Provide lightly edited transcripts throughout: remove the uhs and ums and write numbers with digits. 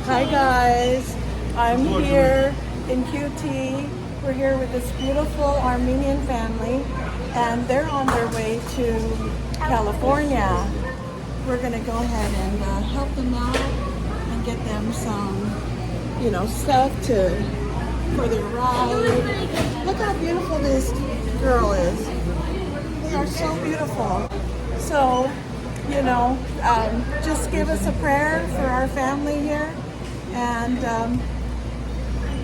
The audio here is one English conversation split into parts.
Hi guys, I'm here in QT. We're here with this beautiful Armenian family and they're on their way to California. We're gonna go ahead and help them out and get them some, stuff for their ride. Look how beautiful this girl is. They are so beautiful. So, just give us a prayer for our family here and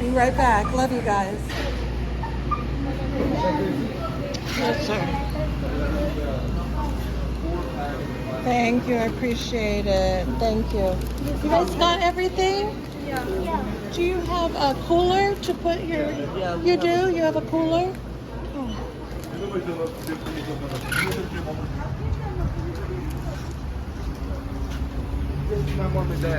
be right back. Love you guys. Yes, sir. Thank you. I appreciate it. Thank you. You guys got everything? Yeah. Do you have a cooler to put your... You do? You have a cooler?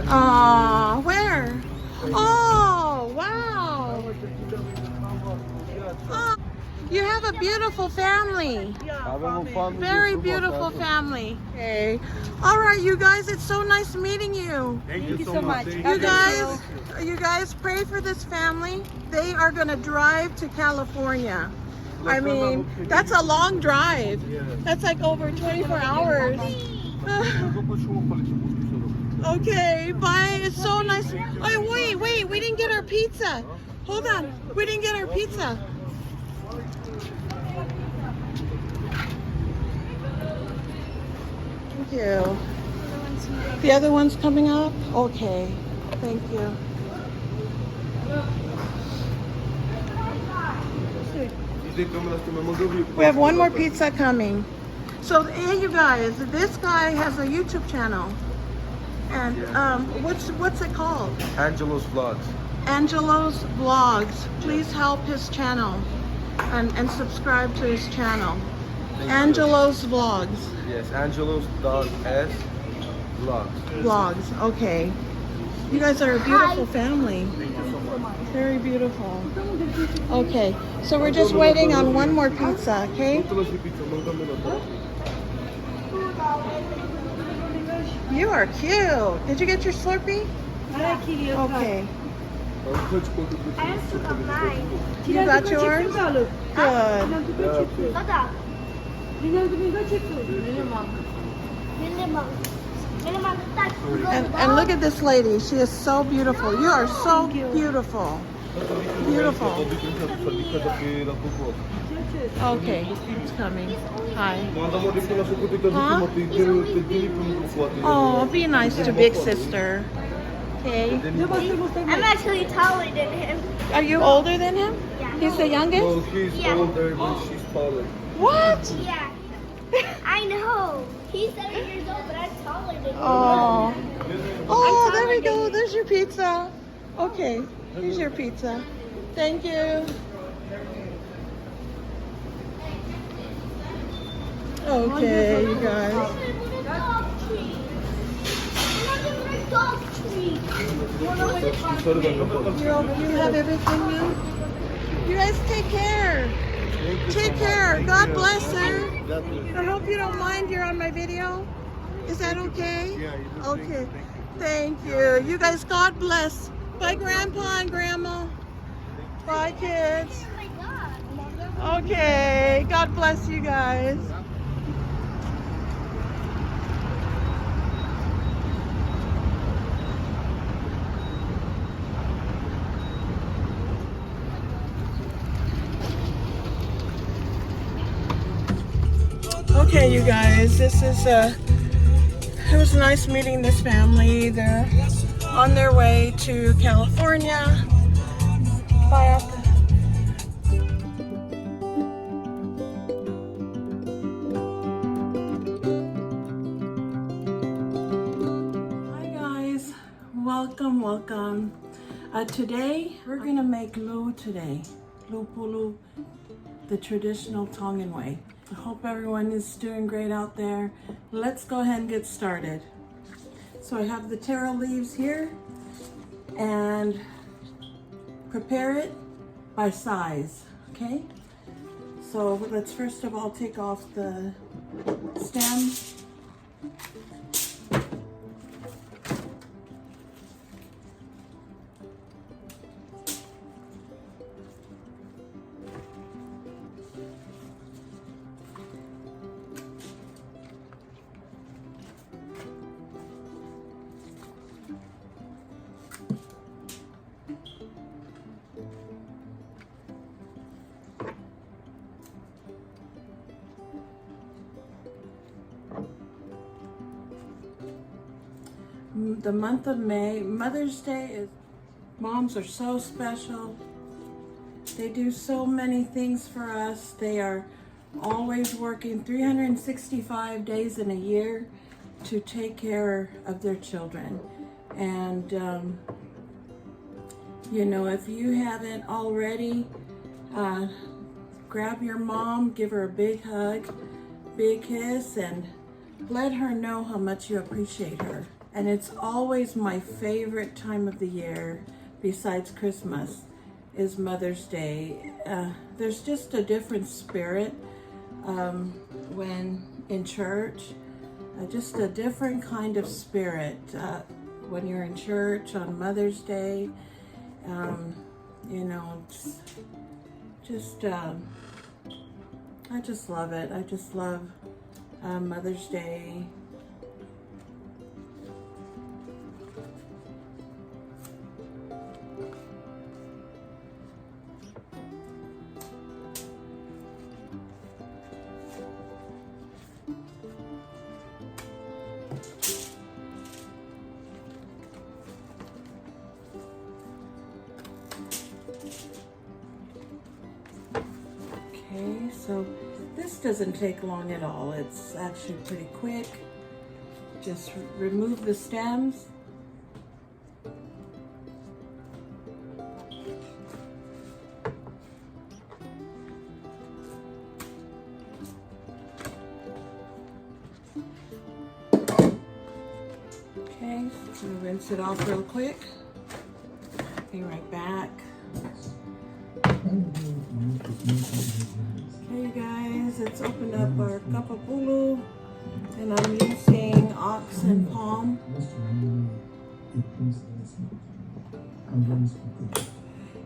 Oh. Where? Oh, wow. Oh, you have a beautiful family. Very beautiful family. Okay. All right, you guys, it's so nice meeting you. Thank you so much. You guys pray for this family. They are going to drive to California. I mean, that's a long drive. That's like over 24 hours. Okay, bye. It's so nice. Oh, wait. We didn't get our pizza. Hold on. We didn't get our pizza. Thank you. The other one's coming up? Okay. Thank you. We have one more pizza coming. So, hey, you guys, this guy has a YouTube channel. And what's it called? Angelo's Vlogs. Angelo's Vlogs. Please help his channel and subscribe to his channel. Angelo's Vlogs. Yes, Angelo's.s Vlogs. Vlogs. Okay. You guys are a beautiful family. Very beautiful. Okay. So we're just waiting on one more pizza, okay? You are cute. Did you get your Slurpee? Okay. You got yours? Good. And look at this lady. She is so beautiful. You are so beautiful. Beautiful. Okay, it's coming. Hi. Huh? Oh, be nice to big sister. Okay. I'm actually taller than him. Are you older than him? Yeah. He's the youngest? No, he's older, but she's taller. What? Yeah. I know. He's 7 years old, but I'm taller than him. Oh. Oh, there we go. There's your pizza. Okay, here's your pizza. Thank you. Okay, you guys. You have everything now? You guys take care. Take care. God bless her. I hope you don't mind you're on my video. Is that okay? Yeah. Okay. Thank you. You guys, God bless. Bye, Grandpa and Grandma. Bye, kids. Okay. God bless you guys. Okay, you guys, it was nice meeting this family. They're on their way to California. Bye. Hi guys, welcome. Today we're gonna make Lupulu, the traditional Tongan way. I hope everyone is doing great out there. Let's go ahead and get started. So I have the taro leaves here and prepare it by size, okay? So let's first of all take off the stem. The month of May, Mother's Day is, moms are so special. They do so many things for us. They are always working 365 days in a year to take care of their children. And, you know, if you haven't already, grab your mom, give her a big hug, big kiss, and let her know how much you appreciate her. And it's always my favorite time of the year, besides Christmas, is Mother's Day. There's just a different spirit when in church, just a different kind of spirit when you're in church on Mother's Day. You know, I just love it. I just love Mother's Day. Okay, so this doesn't take long at all. It's actually pretty quick. Just remove the stems. Okay, so rinse it off real quick. Be right back. Hey guys, it's opened up our Lupulu, and I'm using ox and palm.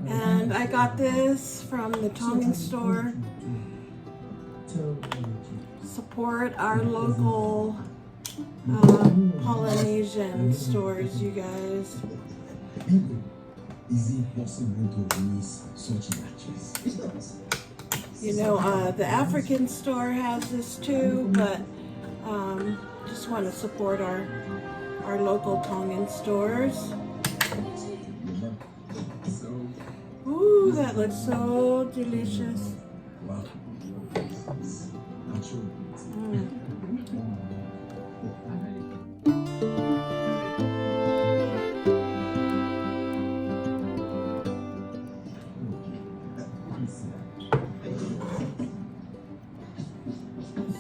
And I got this from the Tongan store. Support our local Polynesian stores, you guys. Is it possible to release such matches? You know, the African store has this too, but just want to support our local Tongan stores. Ooh, that looks so delicious.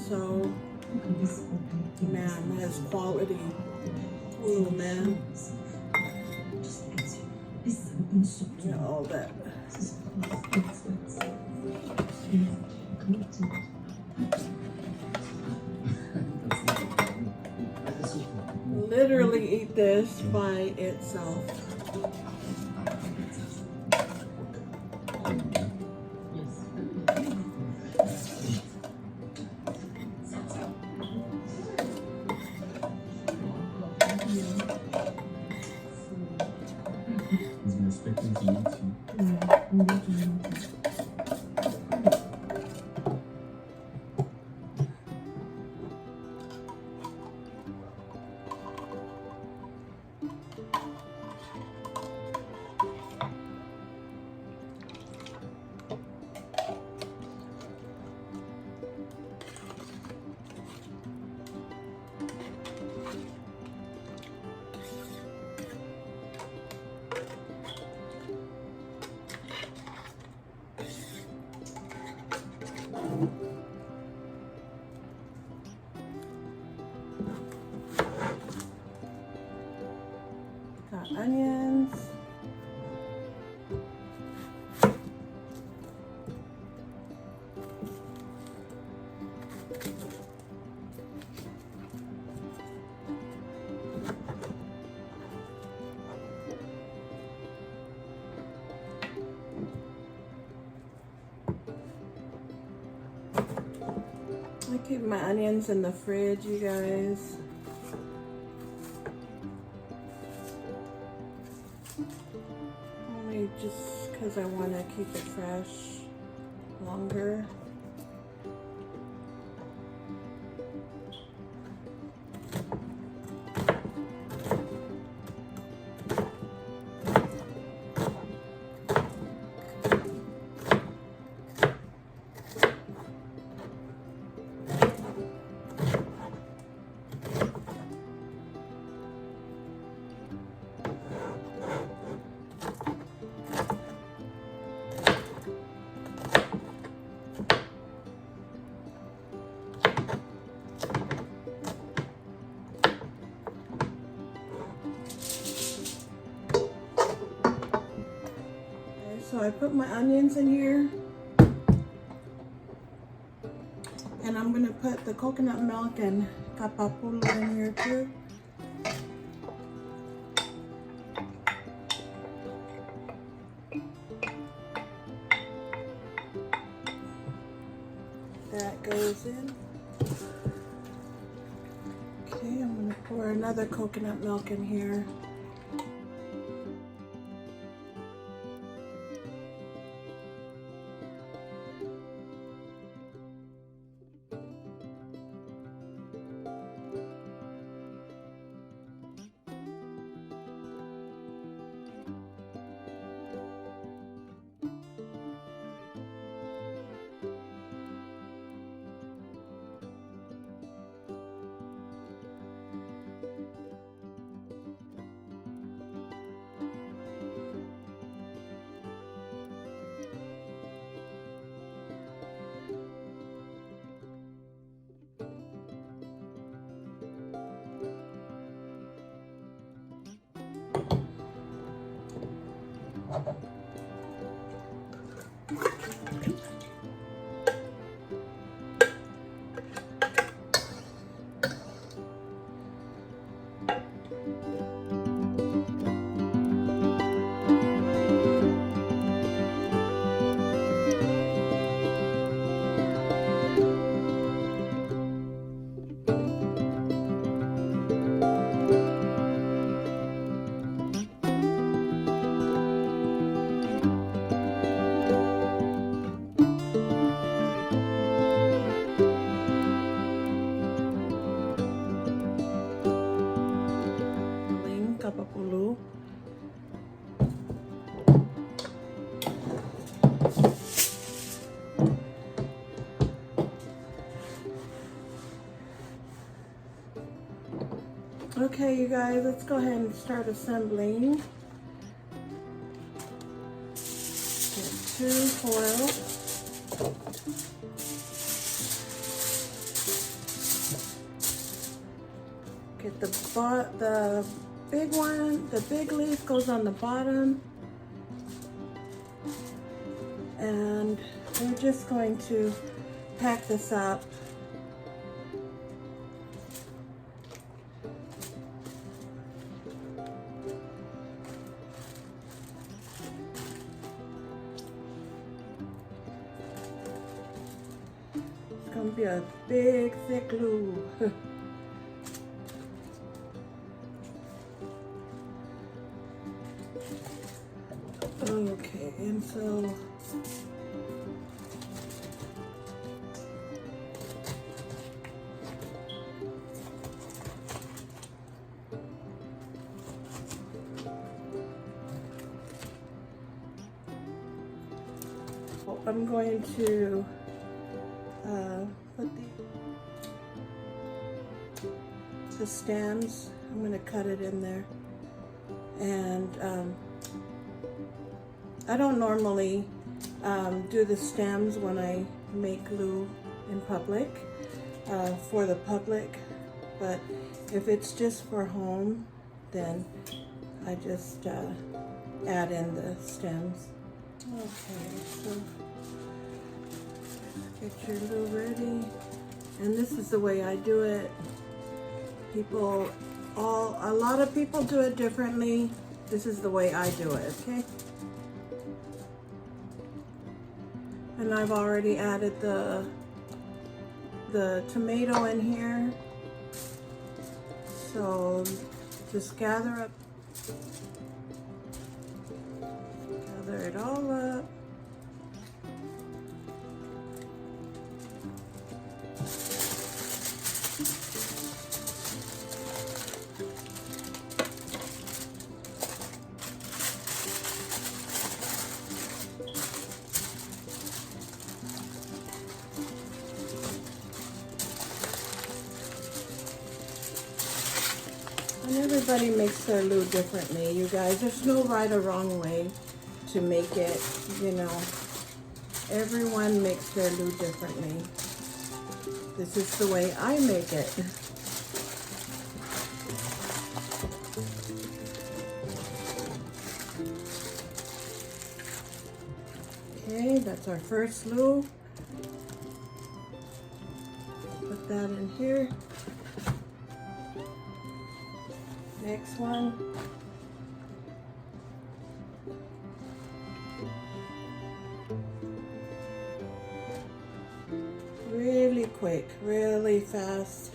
So, man, that is quality. Ooh, man. Yeah, all that. Literally eat this by itself. He's been expecting to meet you. keep my onions in the fridge, you guys. Only just because I want to keep it fresh longer. So I put my onions in here, and I'm gonna put the coconut milk and kapapulu in here too. That goes in. Okay, I'm gonna pour another coconut milk in here. Kapapulu. Okay, you guys, let's go ahead and start assembling. Get 2 foil. Get the big one, the big leaf goes on the bottom. And we're just going to pack this up. It's gonna be a big, thick glue. Okay, and so I'm going to put the stems. I'm going to cut it in there, and I don't normally do the stems when I make glue in public, for the public, but if it's just for home, then I just add in the stems. Okay, so get your glue ready, and this is the way I do it. A lot of people do it differently. This is the way I do it, okay? And I've already added the the tomato in here. So just gather it all up. And everybody makes their loo differently, you guys. There's no right or wrong way to make it, you know. Everyone makes their loo differently. This is the way I make it. Okay, that's our first loo. Put that in here. Next one. Really quick, really fast.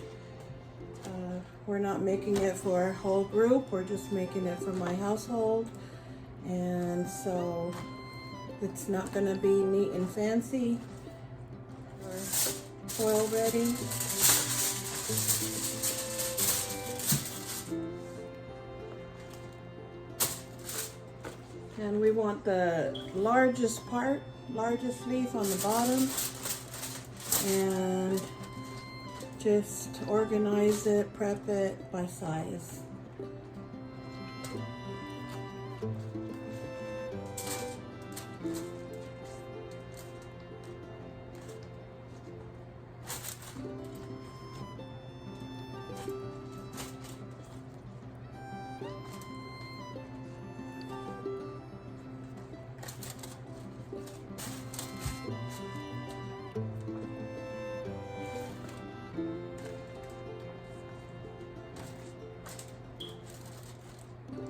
We're not making it for our whole group, we're just making it for my household. And so it's not gonna be neat and fancy or oil ready. And we want the largest leaf on the bottom, and just organize it, prep it by size.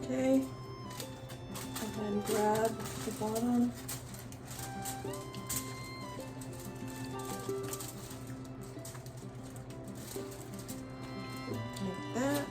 Okay, and then grab the bottom. Like that.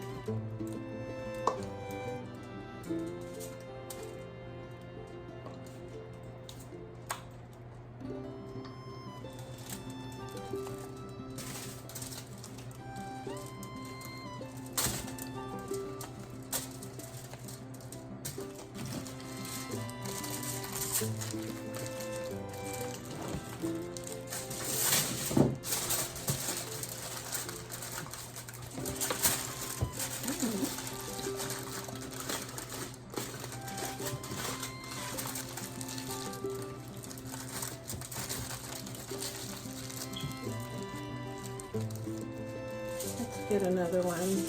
Let's get another one.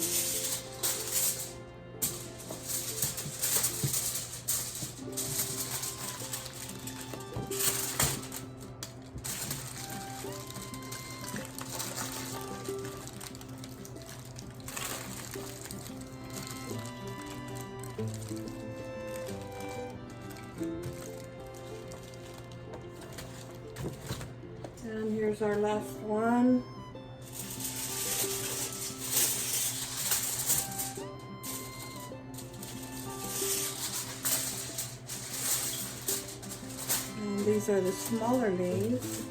And here's our last one. And these are the smaller leaves.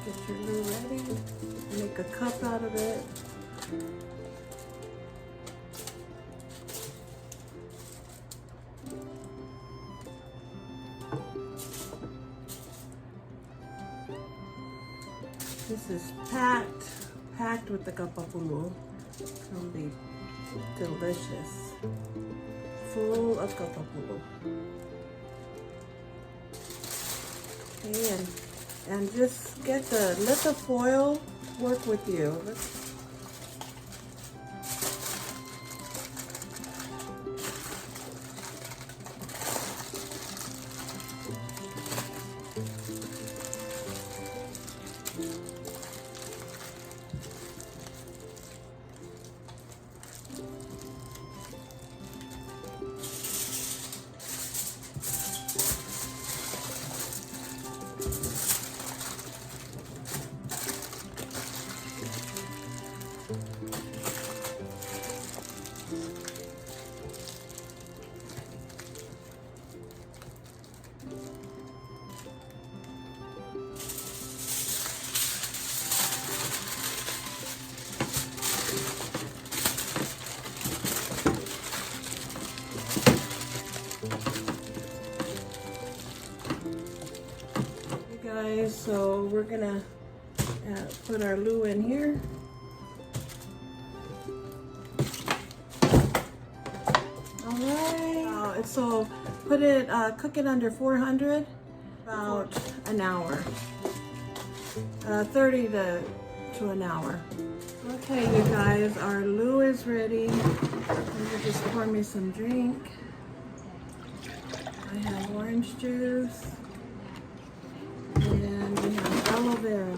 Get your loo ready. Make a cup out of it. This is packed with the kapapulu. It's gonna be delicious. full of Lupulu. Okay, and just let the foil work with you. Guys, so we're gonna put our Lu in here. All right. So put it, cook it under 400, about an hour, 30 to an hour. Okay, you guys, our Lu is ready. I'm gonna just pour me some drink. I have orange juice. And we have aloe vera.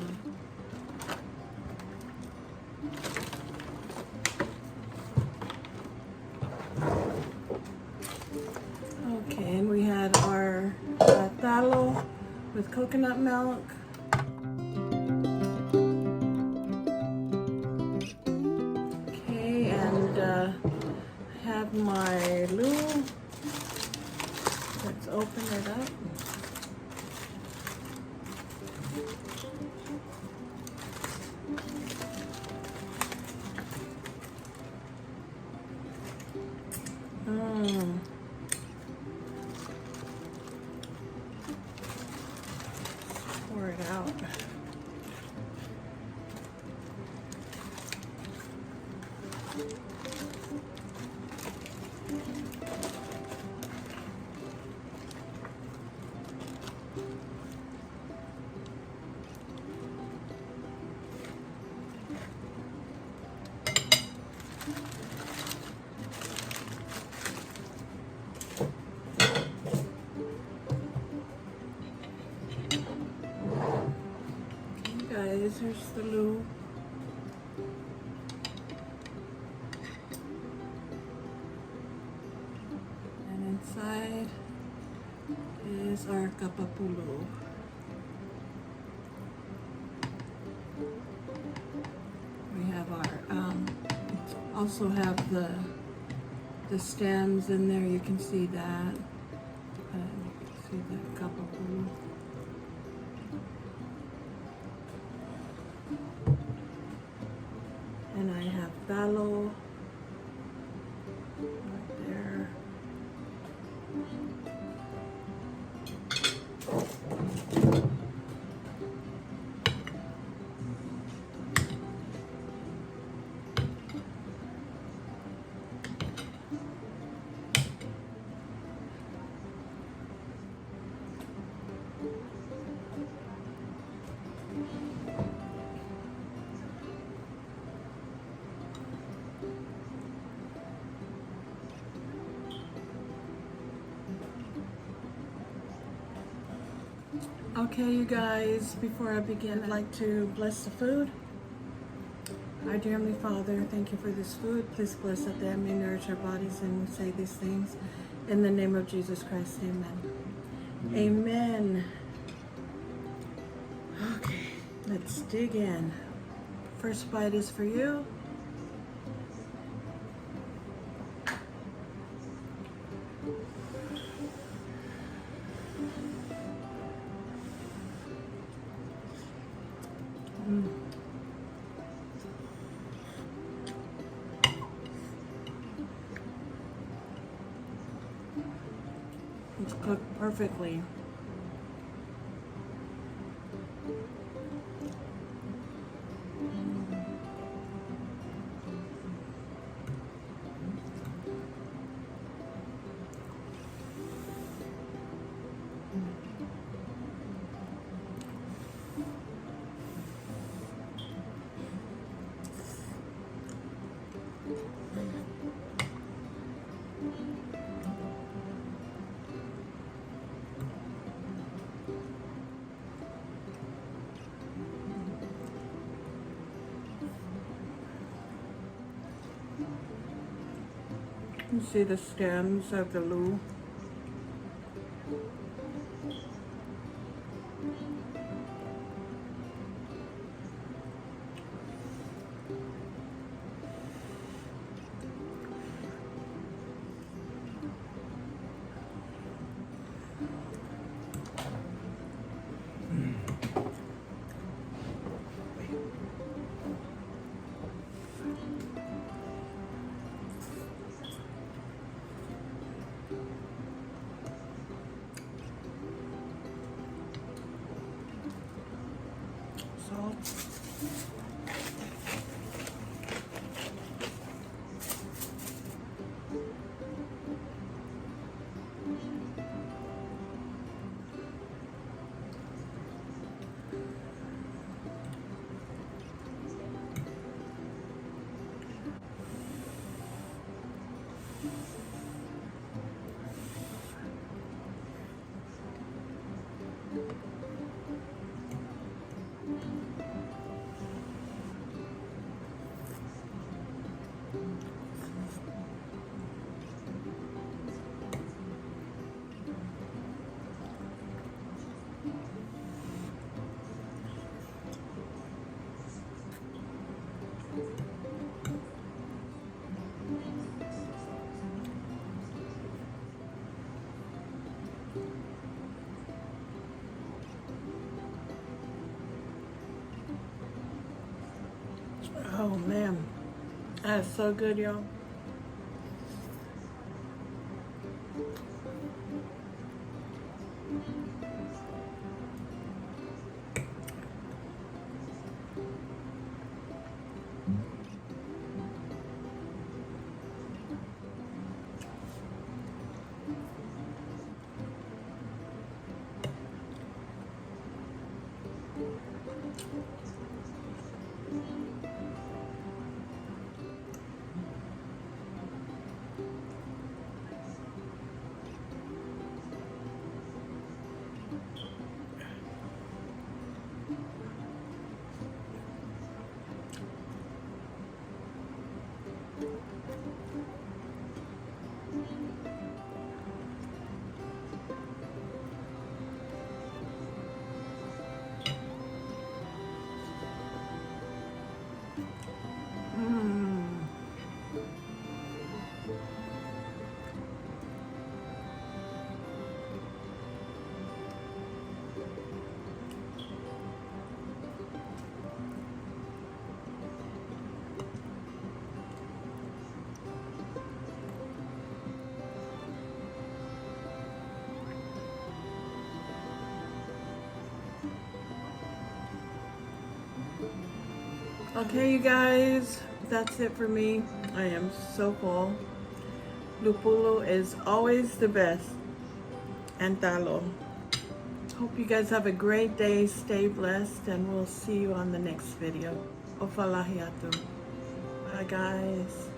Okay, and we had our talo with coconut milk. Okay, and I have my Lu. Let's open it up. Pour it out. Guys, here's the Lu. And inside is our Lupulu. We have our, also have the stems in there. You can see that. You can see the Lupulu. And I have talo right there. Okay, you guys, before I begin, I'd like to bless the food. Our dear Heavenly Father, thank you for this food. Please bless it that it may nourish our bodies, and we say these things in the name of Jesus Christ. Amen. Amen. Okay, let's dig in. First bite is for you. It's cooked perfectly. You see the stems of the lu. Salt. Oh man, that's so good, y'all. Okay, you guys, that's it for me. I am so full. Lupulu is always the best. And talo. Hope you guys have a great day. Stay blessed, and we'll see you on the next video. Ofalahiatu. Bye, guys.